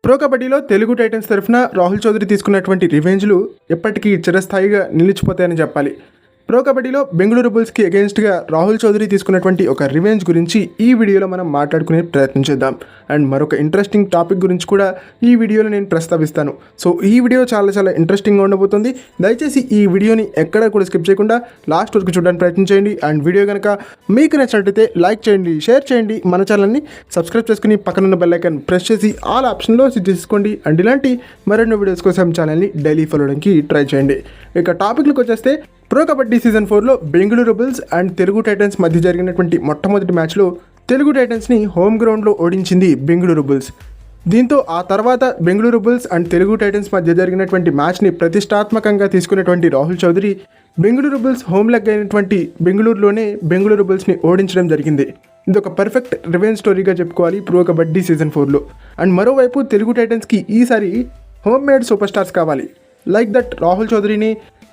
Pro కబడ్డీలో Telugu Titans తరఫున రాహుల్ చౌదరి తీసుకున్నటువంటి రివెంజ్లు ఎప్పటికీ చిరస్థాయిగా నిలిచిపోతాయని చెప్పాలి. ప్రో కబడ్డీలో బెంగళూరు బుల్స్కి అగెన్స్ట్గా రాహుల్ చౌదరి తీసుకున్నటువంటి ఒక రివెంజ్ గురించి ఈ వీడియోలో మనం మాట్లాడుకునే ప్రయత్నం చేద్దాం. అండ్ మరొక ఇంట్రెస్టింగ్ టాపిక్ గురించి కూడా ఈ వీడియోలో నేను ప్రస్తావిస్తాను. సో ఈ వీడియో చాలా ఇంట్రెస్టింగ్గా ఉండబోతుంది. దయచేసి ఈ వీడియోని ఎక్కడ కూడా స్కిప్ చేయకుండా లాస్ట్ వరకు చూడడానికి ప్రయత్నం చేయండి. అండ్ వీడియో కనుక మీకు నచ్చినట్లయితే లైక్ చేయండి, షేర్ చేయండి, మన ఛానల్ని సబ్స్క్రైబ్ చేసుకుని పక్కనున్న బెల్ ఐకాన్ ప్రెస్ చేసి ఆల్ ఆప్షన్లో సెట్ చేసుకోండి. అండ్ ఇలాంటి మరెన్నో వీడియోస్ కోసం ఛానల్ని డైలీ ఫాలో అవడానికి ట్రై చేయండి. ఇక టాపిక్లకు వచ్చేస్తే ప్రో కబడ్డీ సీజన్ 4లో Bengaluru Bulls and Telugu Titans మధ్య జరిగినటువంటి మొట్టమొదటి మ్యాచ్లో తెలుగు టైటన్స్ని హోమ్ గ్రౌండ్లో ఓడించింది బెంగళూరు బుల్స్. దీంతో ఆ తర్వాత Bengaluru Bulls and Telugu Titans మధ్య జరిగినటువంటి మ్యాచ్ని ప్రతిష్టాత్మకంగా తీసుకున్నటువంటి Rahul Chaudhari Bengaluru Bulls home leg అయినటువంటి బెంగళూరులోనే బెంగళూరు బుల్స్ని ఓడించడం జరిగింది. ఇది ఒక పర్ఫెక్ట్ రివెంజ్ స్టోరీగా చెప్పుకోవాలి ప్రో కబడ్డీ సీజన్ 4లో. అండ్ మరోవైపు తెలుగు టైటన్స్కి ఈసారి హోమ్ మేడ్ సూపర్ స్టార్స్ కావాలి. లైక్ దట్ రాహుల్ చౌదరిని,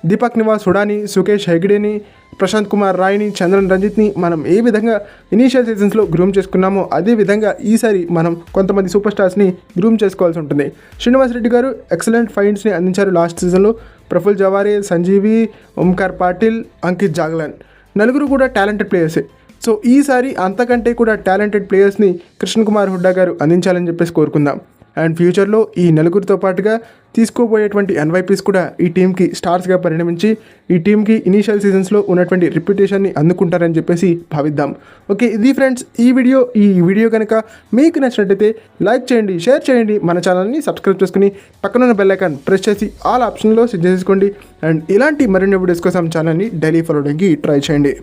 దీపక్ నివాస్ హుడాని, సుకేష్ హెగ్డేని, ప్రశాంత్ కుమార్ రాయ్ని, చంద్రన్ రంజిత్ని మనం ఏ విధంగా ఇనీషియల్ సీజన్స్లో గ్రూమ్ చేసుకున్నామో అదే విధంగా ఈసారి మనం కొంతమంది సూపర్ స్టార్స్ని గ్రూమ్ చేసుకోవాల్సి ఉంటుంది. శ్రీనివాస్ రెడ్డి గారు ఎక్సలెంట్ ఫైండ్స్ని అందించారు లాస్ట్ సీజన్లో. ప్రఫుల్ జవారే, సంజీవి, ఓంకార్ పాటిల్, అంకిత్ జాగ్లాన్ నలుగురు కూడా టాలెంటెడ్ ప్లేయర్సే. సో ఈసారి అంతకంటే కూడా టాలెంటెడ్ ప్లేయర్స్ని కృష్ణ కుమార్ హుడ్డా గారు అందించాలని చెప్పేసి కోరుకుందాం. అండ్ ఫ్యూచర్లో ఈ నలుగురితో పాటుగా తీసుకోబోయేటువంటి ఎన్వైపీస్ కూడా ఈ టీంకి స్టార్స్గా పరిణమించి ఈ టీంకి ఇనీషియల్ సీజన్స్లో ఉన్నటువంటి రిప్యుటేషన్ని అందుకుంటారని చెప్పేసి భావిద్దాం. ఓకే, ఇది ఫ్రెండ్స్ ఈ వీడియో కనుక మీకు నచ్చినట్టయితే లైక్ చేయండి, షేర్ చేయండి, మన ఛానల్ని సబ్స్క్రైబ్ చేసుకుని పక్కనున్న బెల్ ఐకాన్ ప్రెస్ చేసి ఆల్ ఆప్షన్లో సెట్ చేసుకోండి. అండ్ ఇలాంటి మరిన్ని వీడియోస్ కోసం ఛానల్ని డైలీ ఫాలో అవడానికి ట్రై చేయండి.